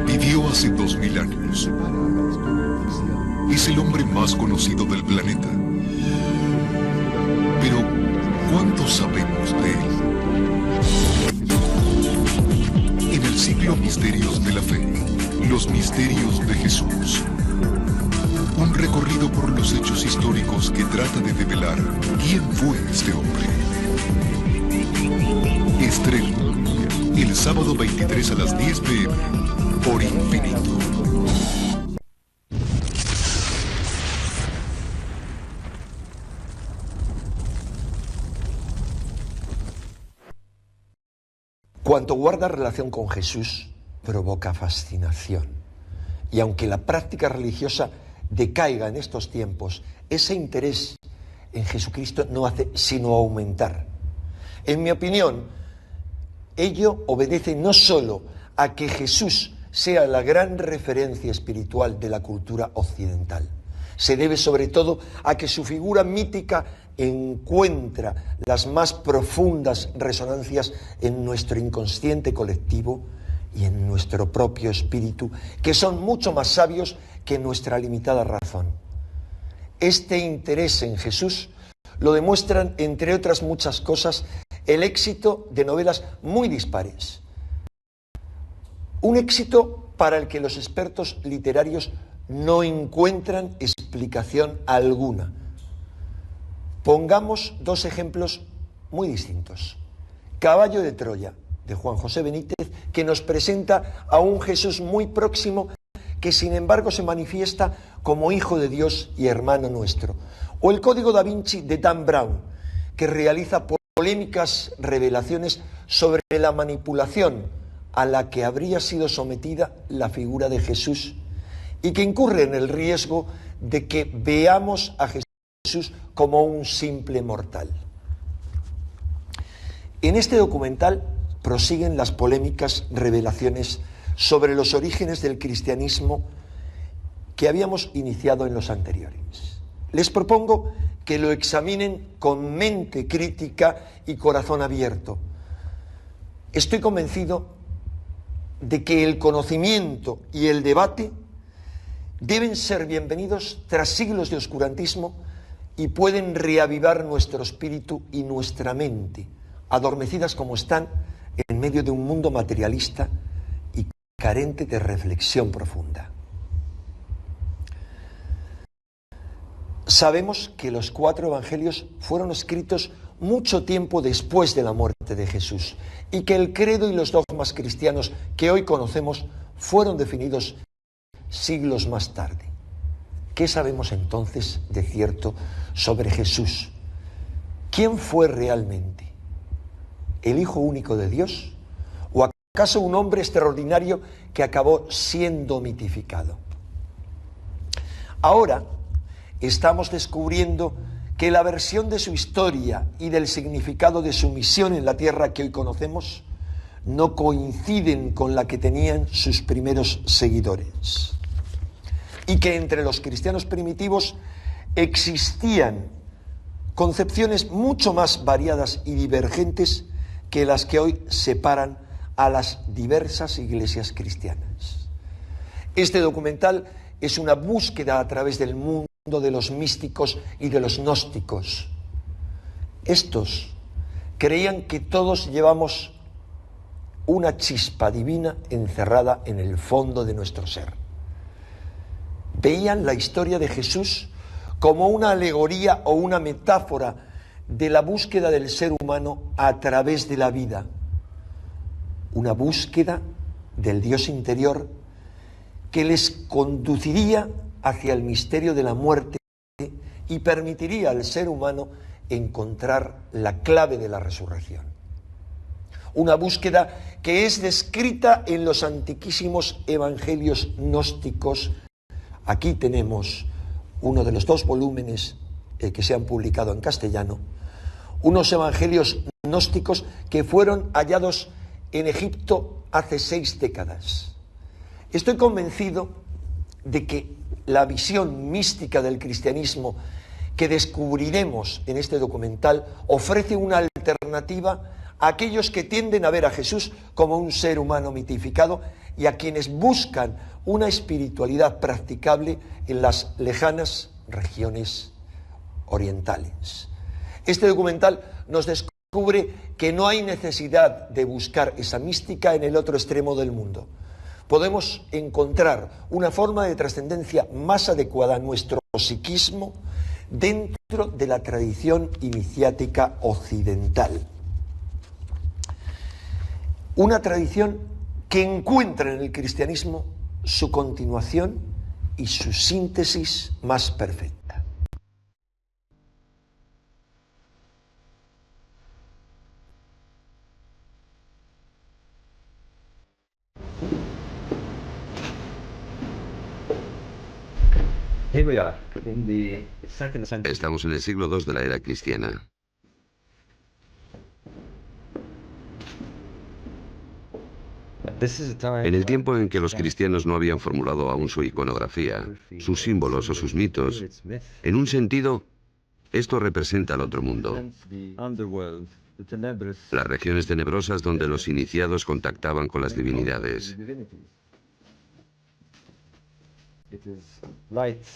Vivió hace 2000 años. Es el hombre más conocido del planeta. Pero, ¿cuánto sabemos de él? En el ciclo Misterios de la Fe, los misterios de Jesús. Un recorrido por los hechos históricos que trata de develar quién fue este hombre. Estreno, el sábado 23 a las 10 p.m. por Infinito. Cuanto guarda relación con Jesús, provoca fascinación. Y aunque la práctica religiosa decaiga en estos tiempos, ese interés en Jesucristo no hace sino aumentar. En mi opinión, ello obedece no solo a que Jesús sea la gran referencia espiritual de la cultura occidental, se debe sobre todo a que su figura mítica encuentra las más profundas resonancias en nuestro inconsciente colectivo y en nuestro propio espíritu, que son mucho más sabios que nuestra limitada razón. Este interés en Jesús lo demuestran, entre otras muchas cosas, el éxito de novelas muy dispares. Un éxito para el que los expertos literarios no encuentran explicación alguna. Pongamos dos ejemplos muy distintos. Caballo de Troya, de Juan José Benítez, que nos presenta a un Jesús muy próximo, que sin embargo se manifiesta como Hijo de Dios y hermano nuestro. O el Código da Vinci, de Dan Brown, que realiza polémicas revelaciones sobre la manipulación a la que habría sido sometida la figura de Jesús, y que incurre en el riesgo de que veamos a Jesús como un simple mortal. En este documental prosiguen las polémicas revelaciones sobre los orígenes del cristianismo que habíamos iniciado en los anteriores. Les propongo que lo examinen con mente crítica y corazón abierto. Estoy convencido de que el conocimiento y el debate deben ser bienvenidos tras siglos de oscurantismo y pueden reavivar nuestro espíritu y nuestra mente, adormecidas como están en medio de un mundo materialista y carente de reflexión profunda. Sabemos que los 4 evangelios fueron escritos mucho tiempo después de la muerte de Jesús y que el credo y los dogmas cristianos que hoy conocemos fueron definidos siglos más tarde. ¿Qué sabemos entonces de cierto sobre Jesús? ¿Quién fue realmente? ¿El Hijo único de Dios? ¿O acaso un hombre extraordinario que acabó siendo mitificado? Ahora estamos descubriendo que la versión de su historia y del significado de su misión en la tierra que hoy conocemos no coinciden con la que tenían sus primeros seguidores. Y que entre los cristianos primitivos existían concepciones mucho más variadas y divergentes que las que hoy separan a las diversas iglesias cristianas. Este documental es una búsqueda a través del mundo de los místicos y de los gnósticos. Estos creían que todos llevamos una chispa divina encerrada en el fondo de nuestro ser. Veían la historia de Jesús como una alegoría o una metáfora de la búsqueda del ser humano a través de la vida. Una búsqueda del Dios interior que les conduciría hacia el misterio de la muerte y permitiría al ser humano encontrar la clave de la resurrección. Una búsqueda que es descrita en los antiquísimos evangelios gnósticos. Aquí tenemos uno de los 2 volúmenes que se han publicado en castellano, unos evangelios gnósticos que fueron hallados en Egipto hace 6 décadas. Estoy convencido de que la visión mística del cristianismo que descubriremos en este documental ofrece una alternativa a aquellos que tienden a ver a Jesús como un ser humano mitificado y a quienes buscan una espiritualidad practicable en las lejanas regiones orientales. Este documental nos descubre que no hay necesidad de buscar esa mística en el otro extremo del mundo. Podemos encontrar una forma de trascendencia más adecuada a nuestro psiquismo dentro de la tradición iniciática occidental. Una tradición que encuentra en el cristianismo su continuación y su síntesis más perfecta. Estamos en el siglo II de la era cristiana. En el tiempo en que los cristianos no habían formulado aún su iconografía, sus símbolos o sus mitos, en un sentido, esto representa el otro mundo. Las regiones tenebrosas donde los iniciados contactaban con las divinidades.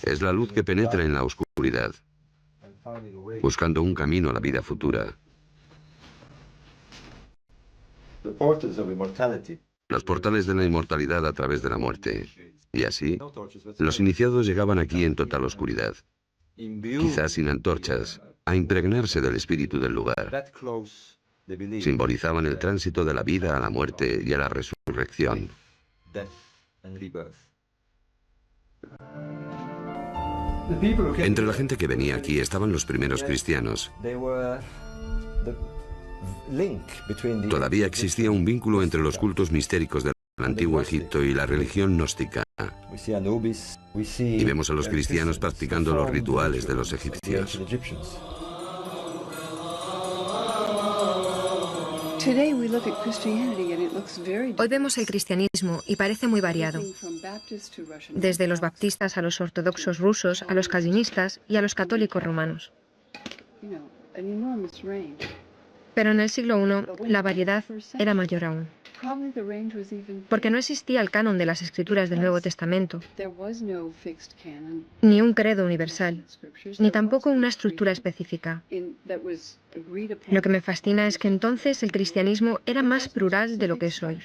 Es la luz que penetra en la oscuridad, buscando un camino a la vida futura. Los portales de la inmortalidad a través de la muerte. Y así, los iniciados llegaban aquí en total oscuridad, quizás sin antorchas, a impregnarse del espíritu del lugar. Simbolizaban el tránsito de la vida a la muerte y a la resurrección. Entre la gente que venía aquí estaban los primeros cristianos. Todavía existía un vínculo entre los cultos mistéricos del antiguo Egipto y la religión gnóstica. Y vemos a los cristianos practicando los rituales de los egipcios. Hoy vemos el cristianismo y parece muy variado, desde los baptistas a los ortodoxos rusos, a los calvinistas y a los católicos romanos. Pero en el siglo I la variedad era mayor aún, porque no existía el canon de las escrituras del Nuevo Testamento, ni un credo universal, ni tampoco una estructura específica. Lo que me fascina es que entonces el cristianismo era más plural de lo que es hoy.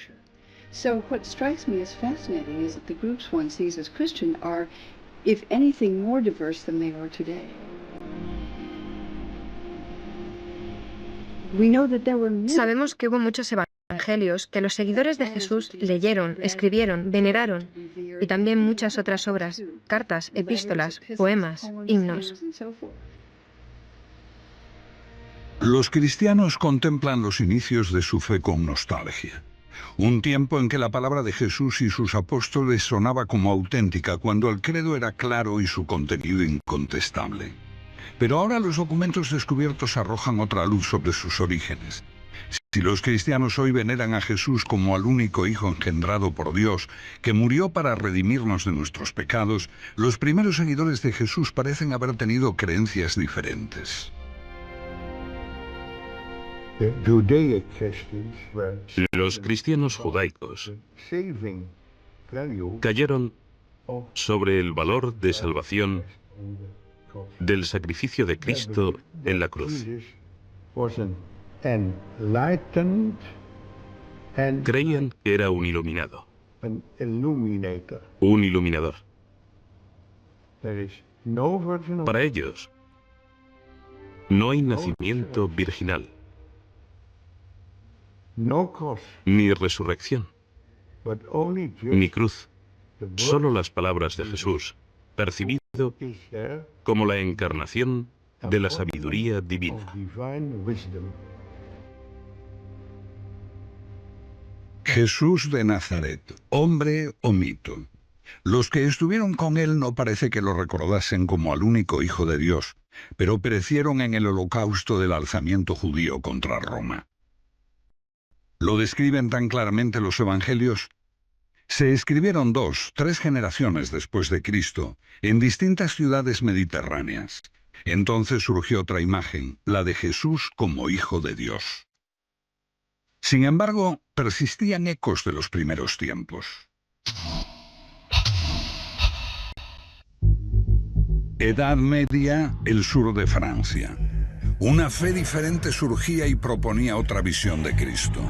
Sabemos que hubo muchos evangelios que los seguidores de Jesús leyeron, escribieron, veneraron, y también muchas otras obras, cartas, epístolas, poemas, himnos. Los cristianos contemplan los inicios de su fe con nostalgia. Un tiempo en que la palabra de Jesús y sus apóstoles sonaba como auténtica, cuando el credo era claro y su contenido incontestable. Pero ahora los documentos descubiertos arrojan otra luz sobre sus orígenes. Si los cristianos hoy veneran a Jesús como al único Hijo engendrado por Dios, que murió para redimirnos de nuestros pecados, los primeros seguidores de Jesús parecen haber tenido creencias diferentes. Los cristianos judaicos cayeron sobre el valor de salvación del sacrificio de Cristo en la cruz. Creían que era un iluminado, un iluminador. Para ellos, no hay nacimiento virginal, ni resurrección, ni cruz, solo las palabras de Jesús, percibido como la encarnación de la sabiduría divina. Jesús de Nazaret, hombre o mito. Los que estuvieron con él no parece que lo recordasen como al único Hijo de Dios, pero perecieron en el holocausto del alzamiento judío contra Roma. lo describen tan claramente los evangelios. Se escribieron 2, 3 generaciones después de Cristo, en distintas ciudades mediterráneas. Entonces surgió otra imagen, la de Jesús como Hijo de Dios. Sin embargo, persistían ecos de los primeros tiempos. Edad Media, el sur de Francia. Una fe diferente surgía y proponía otra visión de Cristo.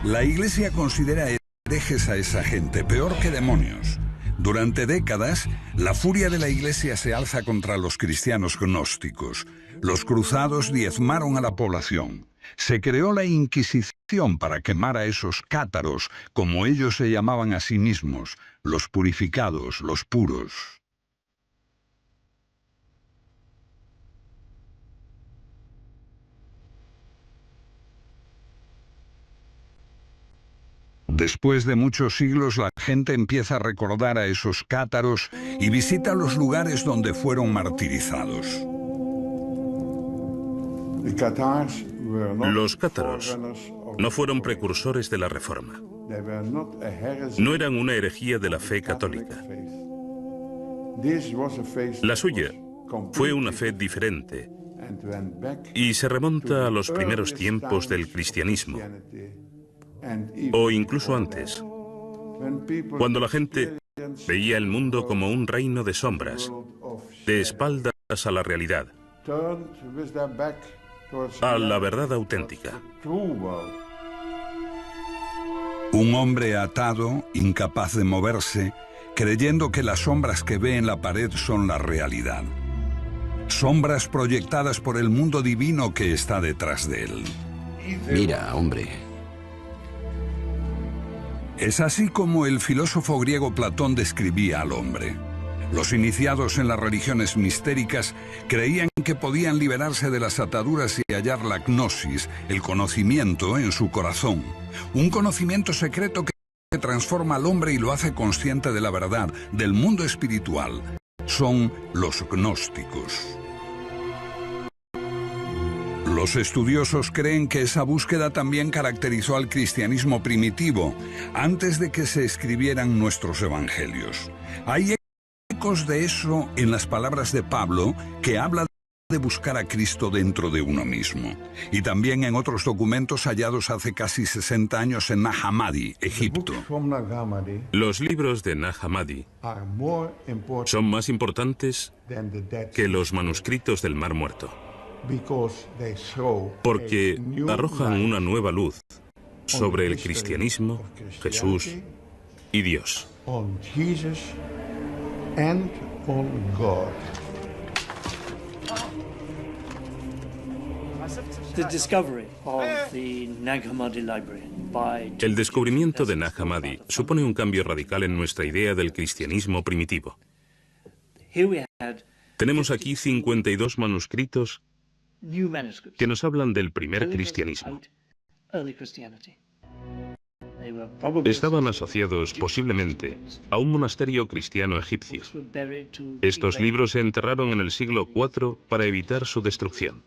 La Iglesia considera herejes a esa gente, peor que demonios. Durante décadas, la furia de la Iglesia se alza contra los cristianos gnósticos. Los cruzados diezmaron a la población. Se creó la Inquisición para quemar a esos cátaros, como ellos se llamaban a sí mismos, los purificados, los puros. Después de muchos siglos, la gente empieza a recordar a esos cátaros y visita los lugares donde fueron martirizados. Los cátaros no fueron precursores de la Reforma. No eran una herejía de la fe católica. La suya fue una fe diferente y se remonta a los primeros tiempos del cristianismo, o incluso antes, cuando la gente veía el mundo como un reino de sombras, de espaldas a la realidad, a la verdad auténtica. Un hombre atado, incapaz de moverse, creyendo que las sombras que ve en la pared son la realidad. Sombras proyectadas por el mundo divino que está detrás de él. Mira, hombre. Es así como el filósofo griego Platón describía al hombre. Los iniciados en las religiones mistéricas creían que podían liberarse de las ataduras y hallar la gnosis, el conocimiento, en su corazón. Un conocimiento secreto que transforma al hombre y lo hace consciente de la verdad, del mundo espiritual. Son los gnósticos. Los estudiosos creen que esa búsqueda también caracterizó al cristianismo primitivo, antes de que se escribieran nuestros evangelios. Hay ecos de eso en las palabras de Pablo, que habla de buscar a Cristo dentro de uno mismo, y también en otros documentos hallados hace casi 60 años en Nag Hammadi, Egipto. Los libros de Nag Hammadi son más importantes que los manuscritos del Mar Muerto, porque arrojan una nueva luz sobre el cristianismo, Jesús y Dios. El descubrimiento de Nag Hammadi supone un cambio radical en nuestra idea del cristianismo primitivo. Tenemos aquí 52 manuscritos que nos hablan del primer cristianismo. Estaban asociados posiblemente a un monasterio cristiano egipcio. Estos libros se enterraron en el siglo IV para evitar su destrucción.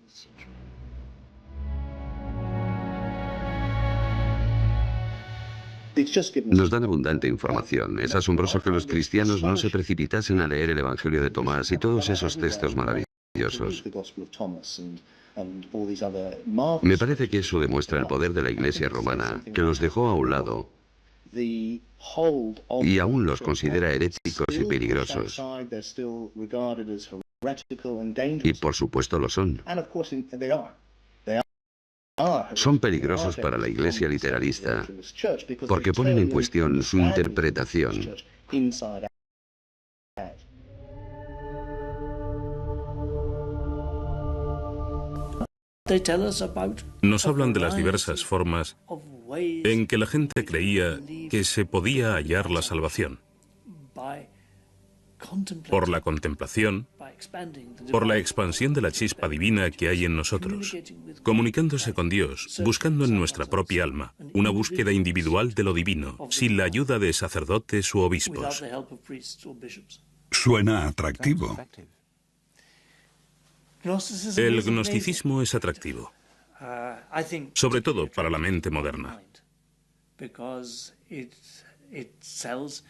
Nos dan abundante información. Es asombroso que los cristianos no se precipitasen a leer el Evangelio de Tomás y todos esos textos maravillosos. Me parece que eso demuestra el poder de la Iglesia romana, que los dejó a un lado y aún los considera heréticos y peligrosos. Y por supuesto lo son. Son peligrosos para la Iglesia literalista porque ponen en cuestión su interpretación. Nos hablan de las diversas formas en que la gente creía que se podía hallar la salvación. Por la contemplación, por la expansión de la chispa divina que hay en nosotros, comunicándose con Dios, buscando en nuestra propia alma, una búsqueda individual de lo divino, sin la ayuda de sacerdotes u obispos. Suena atractivo. El gnosticismo es atractivo, sobre todo para la mente moderna.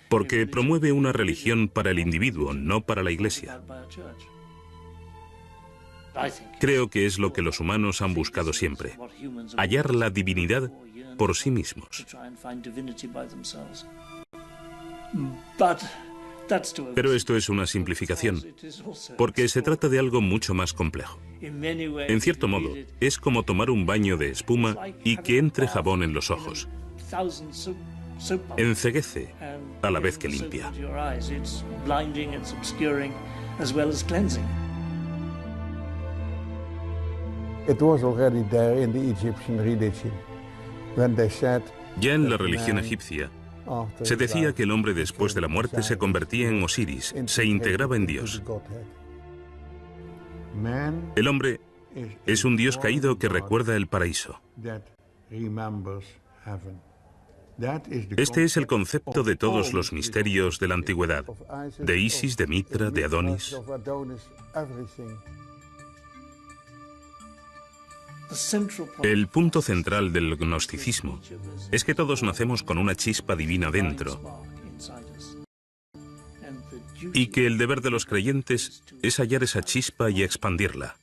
Porque promueve una religión para el individuo, no para la Iglesia. Creo que es lo que los humanos han buscado siempre, hallar la divinidad por sí mismos. Pero esto es una simplificación, porque se trata de algo mucho más complejo. En cierto modo, es como tomar un baño de espuma y que entre jabón en los ojos. Enceguece a la vez que limpia. It was already there in the Egyptian religion, when they said Ya en la religión egipcia, se decía que el hombre después de la muerte se convertía en Osiris, se integraba en Dios. El hombre es un Dios caído que recuerda el paraíso. Este es el concepto de todos los misterios de la antigüedad, de Isis, de Mitra, de Adonis. El punto central del gnosticismo es que todos nacemos con una chispa divina dentro y que el deber de los creyentes es hallar esa chispa y expandirla,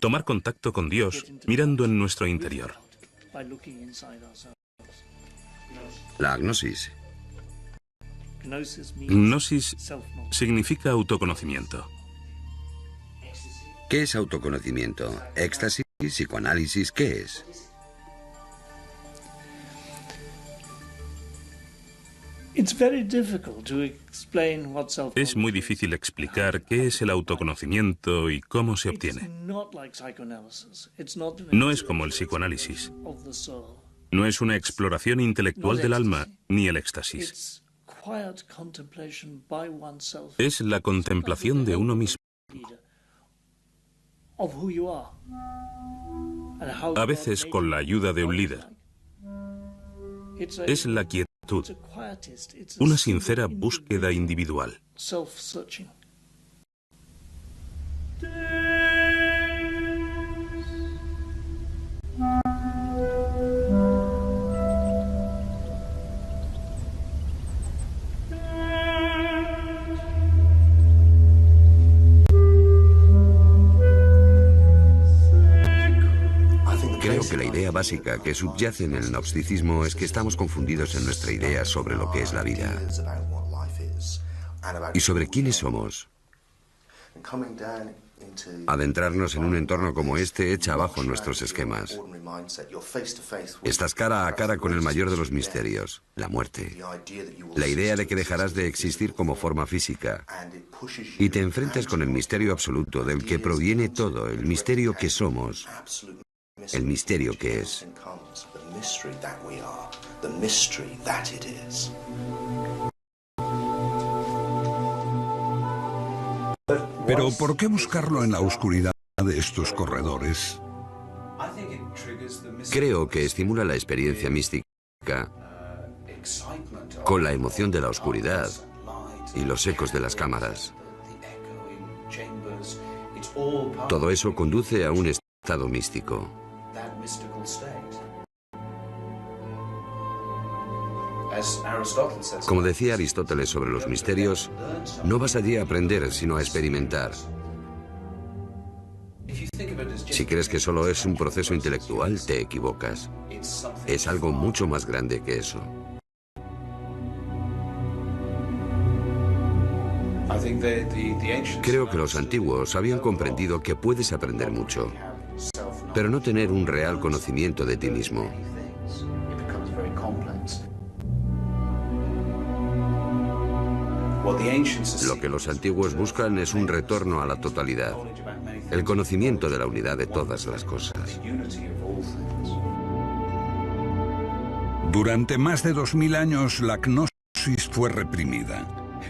tomar contacto con Dios mirando en nuestro interior. La gnosis. Gnosis significa autoconocimiento. ¿Qué es autoconocimiento? ¿Éxtasis? ¿Psicoanálisis? ¿Qué es? Es muy difícil explicar qué es el autoconocimiento y cómo se obtiene. No es como el psicoanálisis. No es una exploración intelectual del alma ni el éxtasis. Es la contemplación de uno mismo. A veces con la ayuda de un líder. Es la quietud, una sincera búsqueda individual. Creo que la idea básica que subyace en el gnosticismo es que estamos confundidos en nuestra idea sobre lo que es la vida y sobre quiénes somos. Adentrarnos en un entorno como este echa abajo nuestros esquemas. Estás cara a cara con el mayor de los misterios, la muerte. La idea de que dejarás de existir como forma física y te enfrentas con el misterio absoluto del que proviene todo, el misterio que somos. El misterio que es. Pero ¿por qué buscarlo en la oscuridad de estos corredores? Creo que estimula la experiencia mística con la emoción de la oscuridad y los ecos de las cámaras. Todo eso conduce a un estado místico. Como decía Aristóteles sobre los misterios, no vas allí a aprender, sino a experimentar. Si crees que solo es un proceso intelectual, te equivocas. Es algo mucho más grande que eso. Creo que los antiguos habían comprendido que puedes aprender mucho, pero no tener un real conocimiento de ti mismo. Lo que los antiguos buscan es un retorno a la totalidad, el conocimiento de la unidad de todas las cosas. Durante más de 2000 años la gnosis fue reprimida.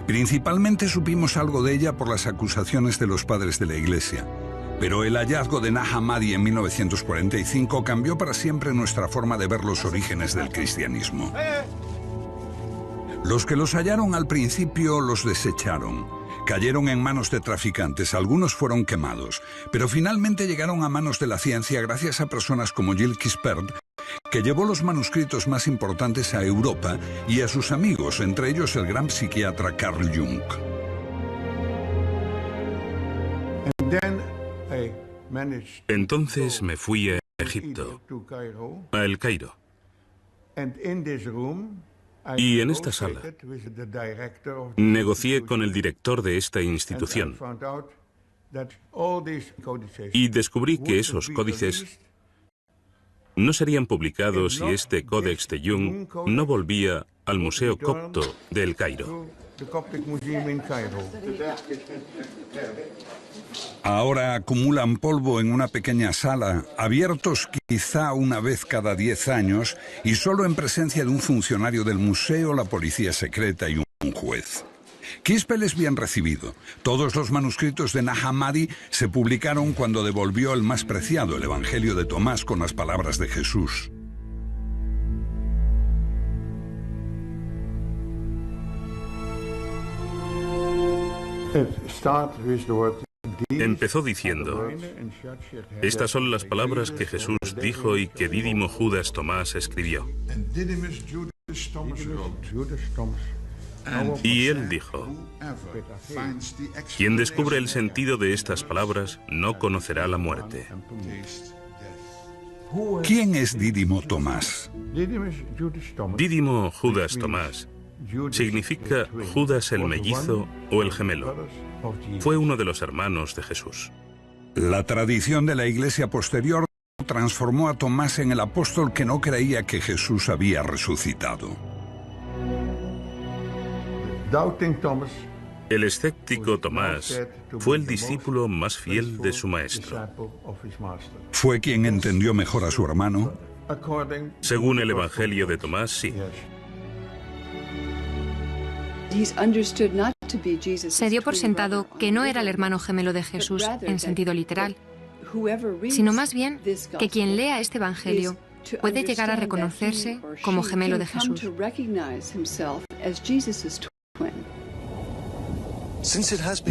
Principalmente supimos algo de ella por las acusaciones de los padres de la Iglesia. Pero el hallazgo de Nag Hammadi en 1945 cambió para siempre nuestra forma de ver los orígenes del cristianismo. Los que los hallaron al principio los desecharon. Cayeron en manos de traficantes, algunos fueron quemados, pero finalmente llegaron a manos de la ciencia gracias a personas como Gilles Quispert, que llevó los manuscritos más importantes a Europa y a sus amigos, entre ellos el gran psiquiatra Carl Jung. Entonces me fui a Egipto, a El Cairo. Y en esta sala negocié con el director de esta institución y descubrí que esos códices no serían publicados si este Códex de Jung no volvía al Museo Copto de El Cairo. Ahora acumulan polvo en una pequeña sala, abiertos quizá una vez cada 10 años y solo en presencia de un funcionario del museo, la policía secreta y un juez. Quispel es bien recibido. Todos los manuscritos de Nag Hammadi se publicaron cuando devolvió el más preciado, el Evangelio de Tomás, con las palabras de Jesús. Empezó diciendo: estas son las palabras que Jesús dijo y que Dídimo Judas Tomás escribió. Y él dijo: quien descubre el sentido de estas palabras no conocerá la muerte. ¿Quién es Dídimo Tomás? Dídimo Judas Tomás significa Judas el mellizo o el gemelo. Fue uno de los hermanos de Jesús. La tradición de la Iglesia posterior transformó a Tomás en el apóstol que no creía que Jesús había resucitado. El escéptico Tomás fue el discípulo más fiel de su maestro. ¿Fue quien entendió mejor a su hermano? Según el Evangelio de Tomás, sí. Se dio por sentado que no era el hermano gemelo de Jesús en sentido literal, sino más bien que quien lea este Evangelio puede llegar a reconocerse como gemelo de Jesús.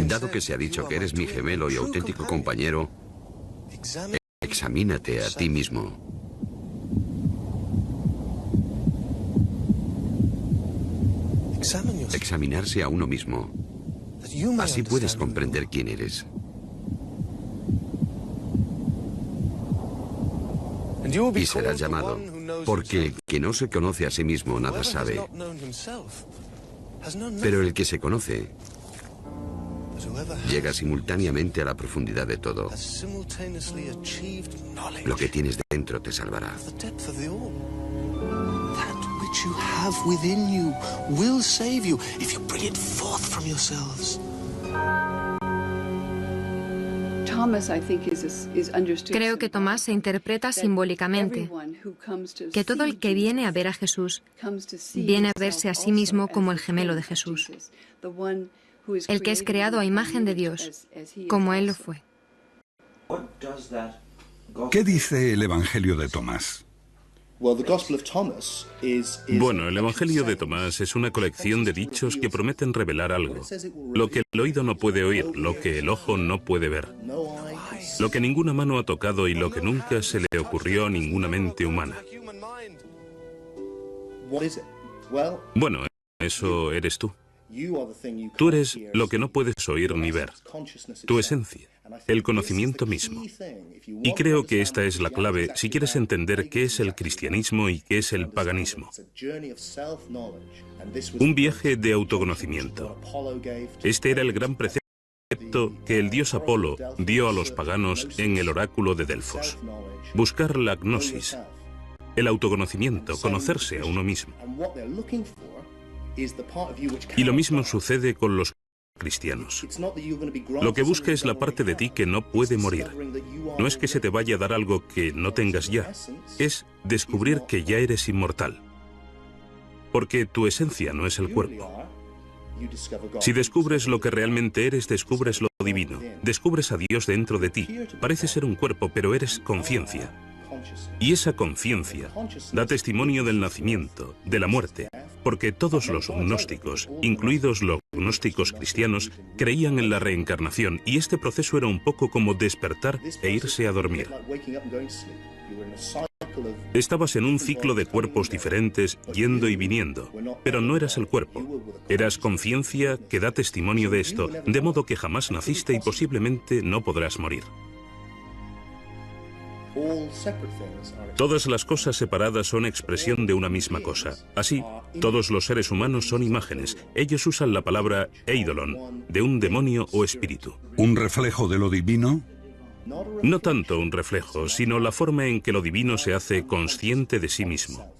Dado que se ha dicho que eres mi gemelo y auténtico compañero, examínate a ti mismo. Examinarse a uno mismo. Así puedes comprender quién eres. Y serás llamado, porque el que no se conoce a sí mismo nada sabe. Pero el que se conoce llega simultáneamente a la profundidad de todo. Lo que tienes dentro te salvará. You have within you will save you if you bring it forth from yourselves. Creo que Tomás se interpreta simbólicamente, que todo el que viene a ver a Jesús viene a verse a sí mismo como el gemelo de Jesús, el que es creado a imagen de Dios, como Él lo fue. ¿Qué dice el Evangelio de Tomás? Bueno, el Evangelio de Tomás es una colección de dichos que prometen revelar algo. Lo que el oído no puede oír, lo que el ojo no puede ver, lo que ninguna mano ha tocado y lo que nunca se le ocurrió a ninguna mente humana. Bueno, eso eres tú. Tú eres lo que no puedes oír ni ver, tu esencia, el conocimiento mismo. Y creo que esta es la clave si quieres entender qué es el cristianismo y qué es el paganismo. Un viaje de autoconocimiento. Este era el gran precepto que el dios Apolo dio a los paganos en el oráculo de Delfos. Buscar la gnosis, el autoconocimiento, conocerse a uno mismo. Y lo mismo sucede con los cristianos. Lo que busca es la parte de ti que no puede morir. No es que se te vaya a dar algo que no tengas ya, es descubrir que ya eres inmortal. Porque tu esencia no es el cuerpo. Si descubres lo que realmente eres, descubres lo divino. Descubres a Dios dentro de ti. Parece ser un cuerpo, pero eres conciencia. Y esa conciencia da testimonio del nacimiento, de la muerte porque todos los gnósticos, incluidos los gnósticos cristianos, creían en la reencarnación, y este proceso era un poco como despertar e irse a dormir. Estabas en un ciclo de cuerpos diferentes, yendo y viniendo, pero no eras el cuerpo. Eras conciencia que da testimonio de esto, de modo que jamás naciste y posiblemente no podrás morir. Todas las cosas separadas son expresión de una misma cosa. Así, todos los seres humanos son imágenes. Ellos usan la palabra eidolon, de un demonio o espíritu. ¿Un reflejo de lo divino? No tanto un reflejo, sino la forma en que lo divino se hace consciente de sí mismo.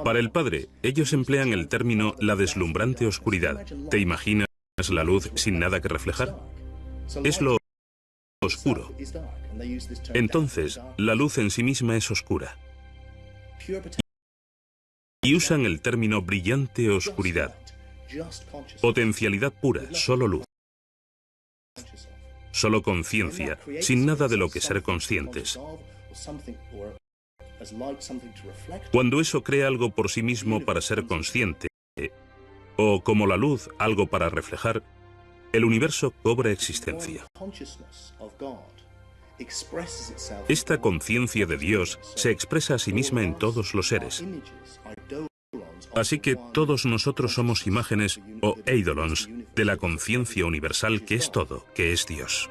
Para el Padre, ellos emplean el término la deslumbrante oscuridad. ¿Te imaginas la luz sin nada que reflejar? Es lo oscuro. Entonces, la luz en sí misma es oscura. Y usan el término brillante oscuridad. Potencialidad pura, solo luz. Solo conciencia, sin nada de lo que ser conscientes. Cuando eso crea algo por sí mismo para ser consciente, o como la luz, algo para reflejar, el universo cobra existencia. Esta conciencia de Dios se expresa a sí misma en todos los seres. Así que todos nosotros somos imágenes o eidolons de la conciencia universal que es todo, que es Dios.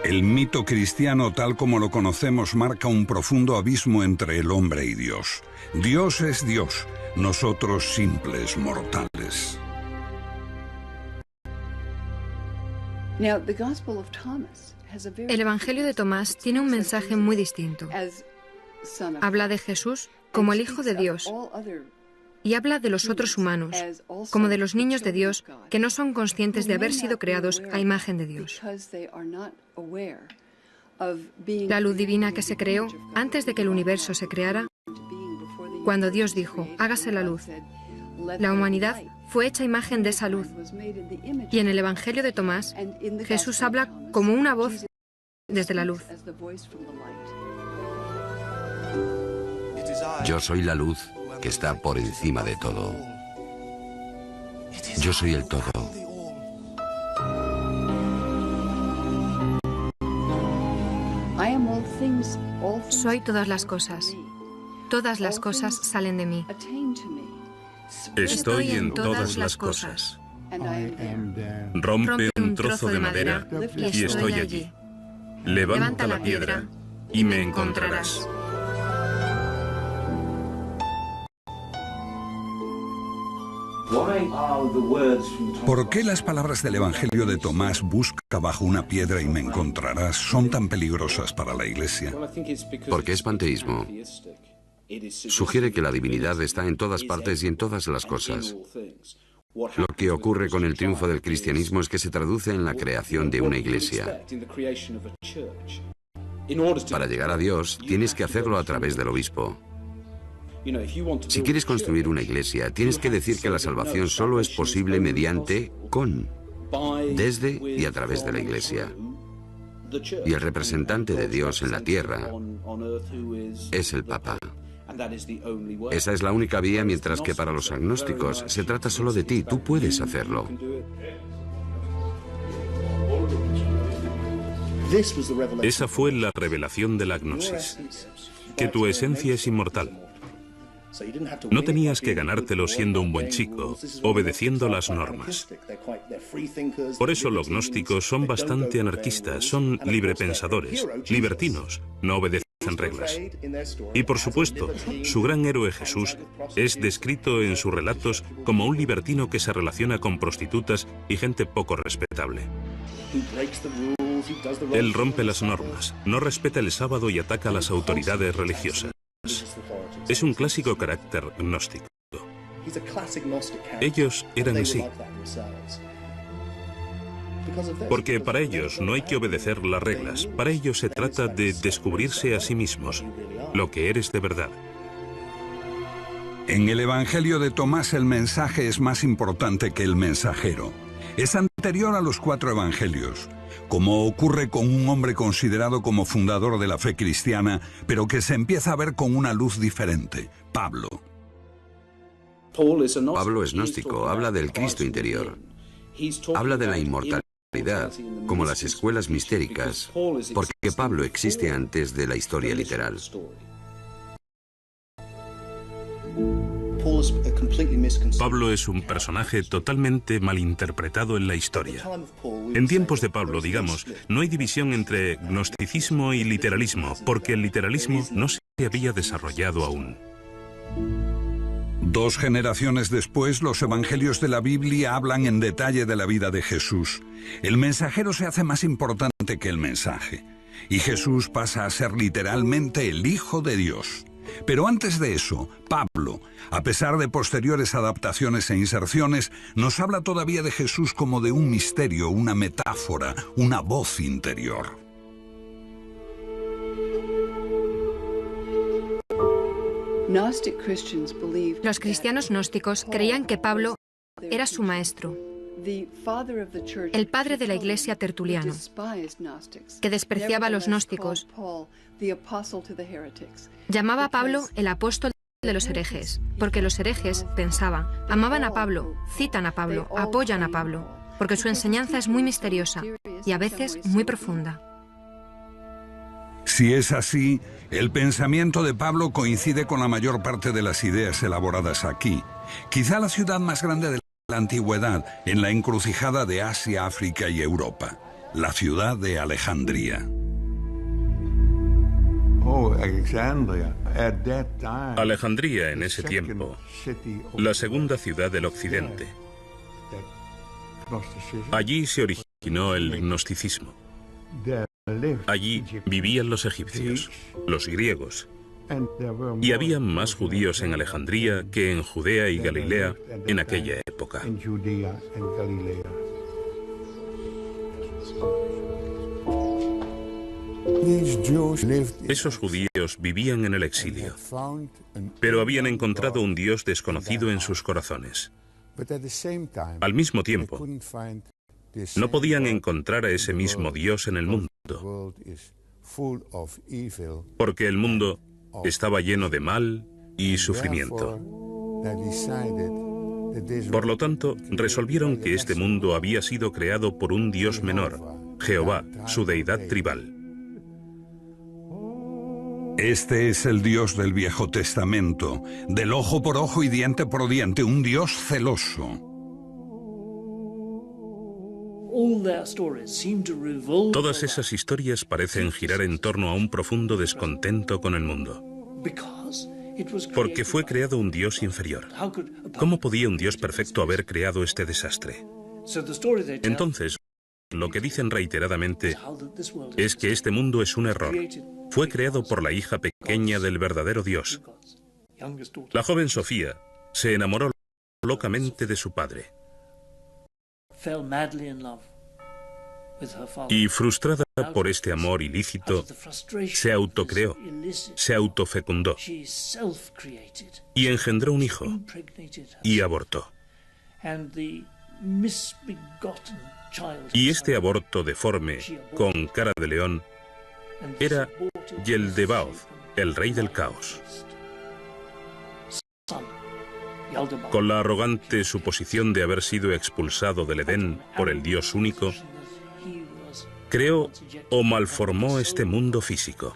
El mito cristiano tal como lo conocemos marca un profundo abismo entre el hombre y Dios. Dios es Dios, nosotros simples mortales. El Evangelio de Tomás tiene un mensaje muy distinto. Habla de Jesús como el Hijo de Dios y habla de los otros humanos, como de los niños de Dios que no son conscientes de haber sido creados a imagen de Dios. La luz divina que se creó antes de que el universo se creara, cuando Dios dijo, hágase la luz, la humanidad fue hecha imagen de esa luz. Y en el Evangelio de Tomás, Jesús habla como una voz desde la luz. Yo soy la luz que está por encima de todo. Yo soy el todo. Soy todas las cosas. Todas las cosas salen de mí. Estoy en todas las cosas. Rompe un trozo de madera y estoy allí. Levanta la piedra y me encontrarás. ¿Por qué las palabras del Evangelio de Tomás, busca bajo una piedra y me encontrarás, son tan peligrosas para la Iglesia? Porque es panteísmo. Sugiere que la divinidad está en todas partes y en todas las cosas. Lo que ocurre con el triunfo del cristianismo es que se traduce en la creación de una iglesia. Para llegar a Dios, tienes que hacerlo a través del obispo. Si quieres construir una iglesia, tienes que decir que la salvación solo es posible mediante, desde y a través de la iglesia. Y el representante de Dios en la tierra es el Papa. Esa es la única vía, mientras que para los agnósticos se trata solo de ti, tú puedes hacerlo. Esa fue la revelación de la gnosis, que tu esencia es inmortal. No tenías que ganártelo siendo un buen chico, obedeciendo las normas. Por eso los gnósticos son bastante anarquistas, son librepensadores, libertinos, no obedecen reglas. Y por supuesto, su gran héroe Jesús es descrito en sus relatos como un libertino que se relaciona con prostitutas y gente poco respetable. Él rompe las normas, no respeta el sábado y ataca a las autoridades religiosas. Es un clásico carácter gnóstico. Ellos eran así. Porque para ellos no hay que obedecer las reglas. Para ellos se trata de descubrirse a sí mismos, lo que eres de verdad. En el Evangelio de Tomás el mensaje es más importante que el mensajero. Es anterior a los 4 evangelios. como ocurre con un hombre considerado como fundador de la fe cristiana, pero que se empieza a ver con una luz diferente, Pablo. Pablo es gnóstico, habla del Cristo interior. Habla de la inmortalidad, como las escuelas mistéricas, porque Pablo existe antes de la historia literal. Pablo es un personaje totalmente malinterpretado en la historia. En tiempos de Pablo, digamos, no hay división entre gnosticismo y literalismo, porque el literalismo no se había desarrollado aún. 2 generaciones después, los evangelios de la Biblia hablan en detalle de la vida de Jesús. El mensajero se hace más importante que el mensaje, y Jesús pasa a ser literalmente el Hijo de Dios. Pero antes de eso, Pablo, a pesar de posteriores adaptaciones e inserciones, nos habla todavía de Jesús como de un misterio, una metáfora, una voz interior. Los cristianos gnósticos creían que Pablo era su maestro, el padre de la Iglesia Tertuliano, que despreciaba a los gnósticos. Llamaba a Pablo el apóstol de los herejes, porque los herejes, pensaban, amaban a Pablo, citan a Pablo, apoyan a Pablo, porque su enseñanza es muy misteriosa y a veces muy profunda. Si es así, el pensamiento de Pablo coincide con la mayor parte de las ideas elaboradas aquí. Quizá la ciudad más grande de la antigüedad, en la encrucijada de Asia, África y Europa, la ciudad de Alejandría. Alejandría en ese tiempo, la segunda ciudad del occidente. Allí se originó el gnosticismo. Allí vivían los egipcios, los griegos, y había más judíos en Alejandría que en Judea y Galilea en aquella época. Esos judíos vivían en el exilio, pero habían encontrado un Dios desconocido en sus corazones. Al mismo tiempo, no podían encontrar a ese mismo Dios en el mundo, porque el mundo estaba lleno de mal y sufrimiento. Por lo tanto, resolvieron que este mundo había sido creado por un Dios menor, Jehová, su deidad tribal. Este es el Dios del Viejo Testamento, del ojo por ojo y diente por diente, un Dios celoso. Todas esas historias parecen girar en torno a un profundo descontento con el mundo, porque fue creado un Dios inferior. ¿Cómo podía un Dios perfecto haber creado este desastre? Entonces, lo que dicen reiteradamente es que este mundo es un error. Fue creado por la hija pequeña del verdadero Dios. La joven Sofía se enamoró locamente de su padre. Y frustrada por este amor ilícito, se autocreó, se autofecundó y engendró un hijo y abortó. Y este aborto deforme, con cara de león, era Yeldebaoth, el rey del caos. Con la arrogante suposición de haber sido expulsado del Edén por el Dios único, creó o malformó este mundo físico.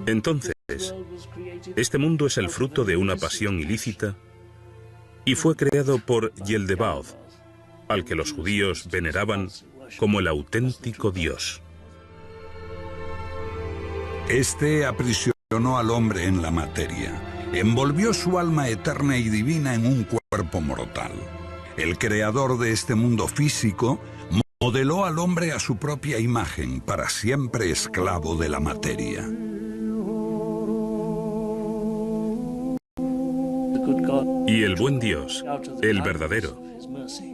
Entonces, este mundo es el fruto de una pasión ilícita y fue creado por Yeldebaoth, al que los judíos veneraban como el auténtico Dios. Este aprisionó al hombre en la materia, envolvió su alma eterna y divina en un cuerpo mortal. El creador de este mundo físico modeló al hombre a su propia imagen, para siempre esclavo de la materia. Y el buen Dios, el verdadero,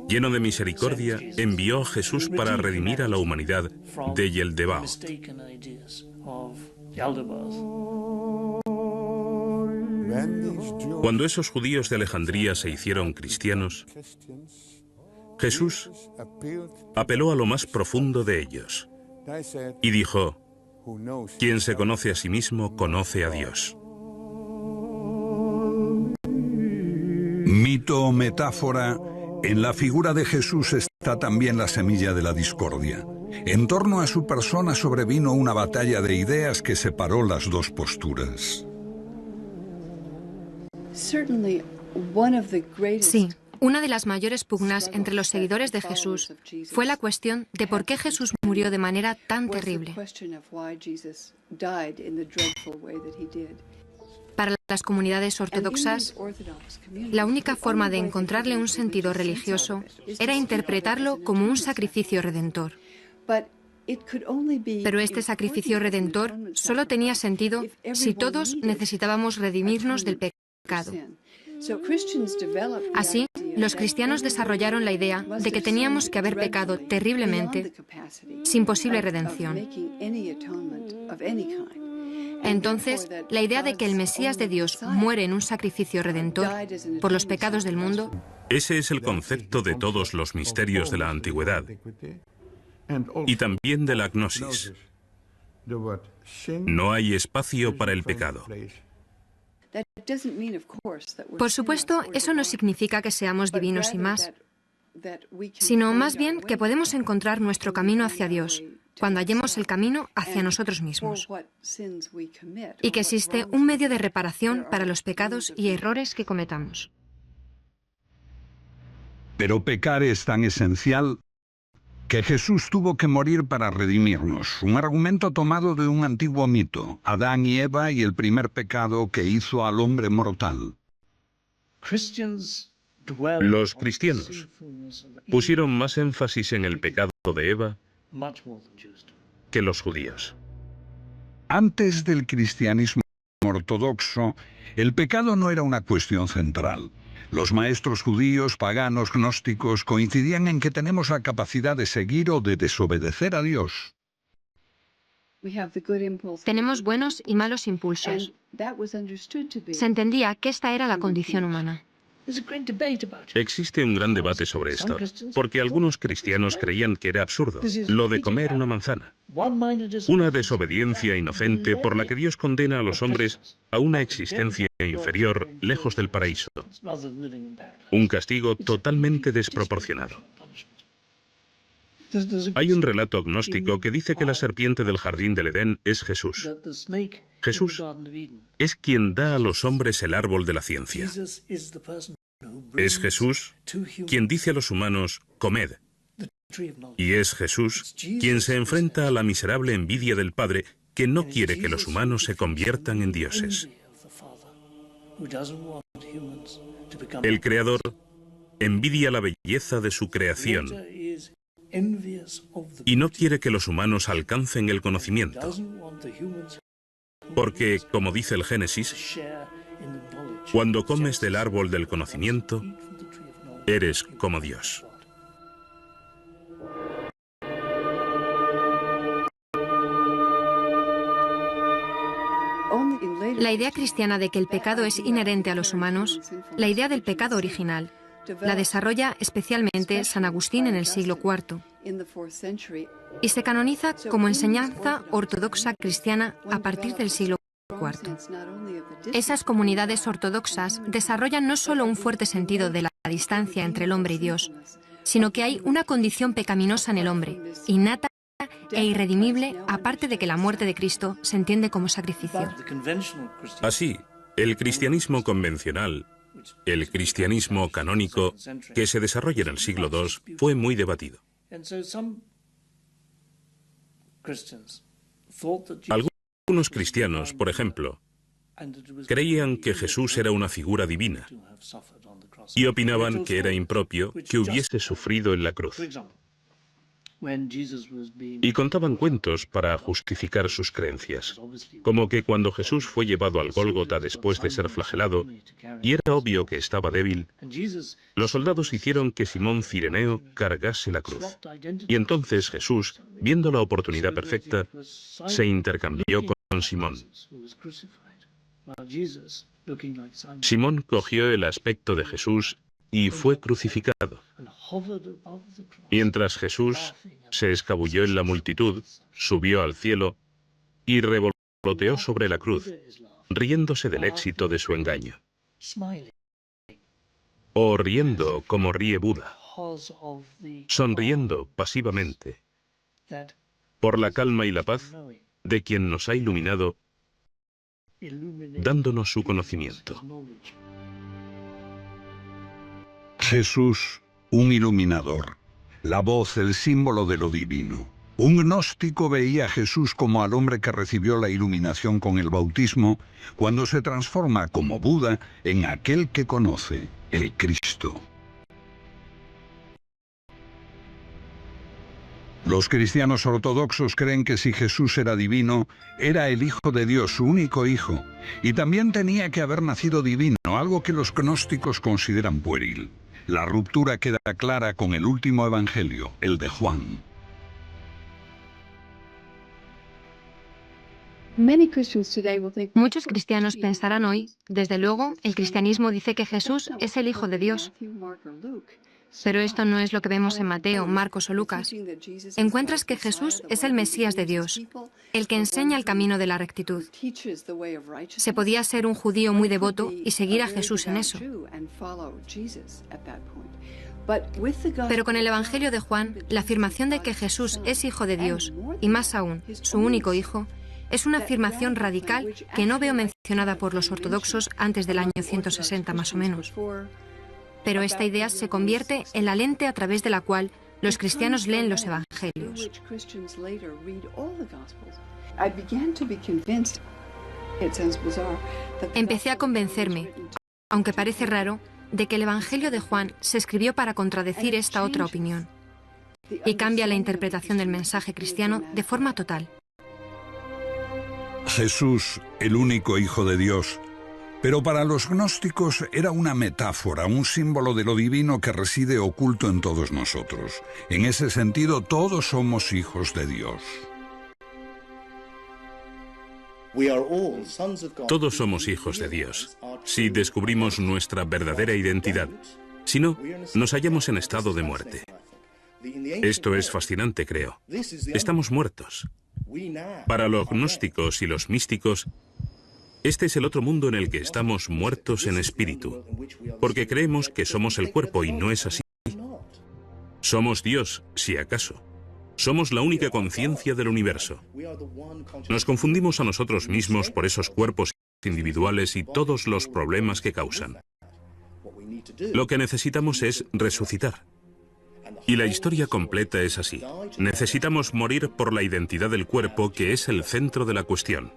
lleno de misericordia, envió a Jesús para redimir a la humanidad de Yeldebaoth. Cuando esos judíos de Alejandría se hicieron cristianos, Jesús apeló a lo más profundo de ellos y dijo: quien se conoce a sí mismo, conoce a Dios. Mito o metáfora, en la figura de Jesús está también la semilla de la discordia. En torno a su persona sobrevino una batalla de ideas que separó las dos posturas. Sí, una de las mayores pugnas entre los seguidores de Jesús fue la cuestión de por qué Jesús murió de manera tan terrible. Para las comunidades ortodoxas, la única forma de encontrarle un sentido religioso era interpretarlo como un sacrificio redentor. Pero este sacrificio redentor solo tenía sentido si todos necesitábamos redimirnos del pecado. Así, los cristianos desarrollaron la idea de que teníamos que haber pecado terriblemente, sin posible redención. Entonces, la idea de que el Mesías de Dios muere en un sacrificio redentor por los pecados del mundo. Ese es el concepto de todos los misterios de la antigüedad y también de la gnosis. No hay espacio para el pecado. Por supuesto, eso no significa que seamos divinos y más, sino más bien que podemos encontrar nuestro camino hacia Dios cuando hallemos el camino hacia nosotros mismos, y que existe un medio de reparación para los pecados y errores que cometamos. Pero pecar es tan esencial que Jesús tuvo que morir para redimirnos. Un argumento tomado de un antiguo mito, Adán y Eva y el primer pecado que hizo al hombre mortal. Los cristianos pusieron más énfasis en el pecado de Eva que los judíos. Antes del cristianismo ortodoxo, el pecado no era una cuestión central. Los maestros judíos, paganos, gnósticos coincidían en que tenemos la capacidad de seguir o de desobedecer a Dios. Tenemos buenos y malos impulsos. Se entendía que esta era la condición humana. Existe un gran debate sobre esto, porque algunos cristianos creían que era absurdo, lo de comer una manzana. Una desobediencia inocente por la que Dios condena a los hombres a una existencia inferior, lejos del paraíso. Un castigo totalmente desproporcionado. Hay un relato gnóstico que dice que la serpiente del jardín del Edén es Jesús. Jesús es quien da a los hombres el árbol de la ciencia. Es Jesús quien dice a los humanos, comed. Y es Jesús quien se enfrenta a la miserable envidia del Padre, que no quiere que los humanos se conviertan en dioses. El Creador envidia la belleza de su creación y no quiere que los humanos alcancen el conocimiento. Porque, como dice el Génesis, cuando comes del árbol del conocimiento, eres como Dios. La idea cristiana de que el pecado es inherente a los humanos, la idea del pecado original, la desarrolla especialmente San Agustín en el siglo IV y se canoniza como enseñanza ortodoxa cristiana a partir del siglo IV. Esas comunidades ortodoxas desarrollan no solo un fuerte sentido de la distancia entre el hombre y Dios, sino que hay una condición pecaminosa en el hombre, innata e irredimible, aparte de que la muerte de Cristo se entiende como sacrificio. Así, el cristianismo convencional, el cristianismo canónico, que se desarrolla en el siglo II, fue muy debatido. Algunos cristianos, por ejemplo, creían que Jesús era una figura divina y opinaban que era impropio que hubiese sufrido en la cruz. Y contaban cuentos para justificar sus creencias, como que cuando Jesús fue llevado al Gólgota después de ser flagelado, y era obvio que estaba débil, los soldados hicieron que Simón Cireneo cargase la cruz. Y entonces Jesús, viendo la oportunidad perfecta, se intercambió con Simón. Simón cogió el aspecto de Jesús y fue crucificado. Mientras Jesús se escabulló en la multitud, subió al cielo y revoloteó sobre la cruz, riéndose del éxito de su engaño. O riendo como ríe Buda, sonriendo pasivamente, por la calma y la paz de quien nos ha iluminado, dándonos su conocimiento. Jesús, un iluminador, la voz, el símbolo de lo divino. Un gnóstico veía a Jesús como al hombre que recibió la iluminación con el bautismo, cuando se transforma como Buda en aquel que conoce, el Cristo. Los cristianos ortodoxos creen que si Jesús era divino, era el Hijo de Dios, su único Hijo, y también tenía que haber nacido divino, algo que los gnósticos consideran pueril. La ruptura queda clara con el último evangelio, el de Juan. Muchos cristianos pensarán hoy, desde luego, el cristianismo dice que Jesús es el Hijo de Dios. Pero esto no es lo que vemos en Mateo, Marcos o Lucas. Encuentras que Jesús es el Mesías de Dios, el que enseña el camino de la rectitud. Se podía ser un judío muy devoto y seguir a Jesús en eso. Pero con el Evangelio de Juan, la afirmación de que Jesús es Hijo de Dios, y más aún, su único Hijo, es una afirmación radical que no veo mencionada por los ortodoxos antes del año 160 más o menos. Pero esta idea se convierte en la lente a través de la cual los cristianos leen los evangelios. Empecé a convencerme, aunque parece raro, de que el Evangelio de Juan se escribió para contradecir esta otra opinión. Y cambia la interpretación del mensaje cristiano de forma total. Jesús, el único Hijo de Dios, pero para los gnósticos era una metáfora, un símbolo de lo divino que reside oculto en todos nosotros. En ese sentido, todos somos hijos de Dios. Todos somos hijos de Dios, si descubrimos nuestra verdadera identidad. Si no, nos hallamos en estado de muerte. Esto es fascinante, creo. Estamos muertos. Para los gnósticos y los místicos, este es el otro mundo en el que estamos muertos en espíritu, porque creemos que somos el cuerpo y no es así. Somos Dios, si acaso. Somos la única conciencia del universo. Nos confundimos a nosotros mismos por esos cuerpos individuales y todos los problemas que causan. Lo que necesitamos es resucitar. Y la historia completa es así. Necesitamos morir por la identidad del cuerpo, que es el centro de la cuestión.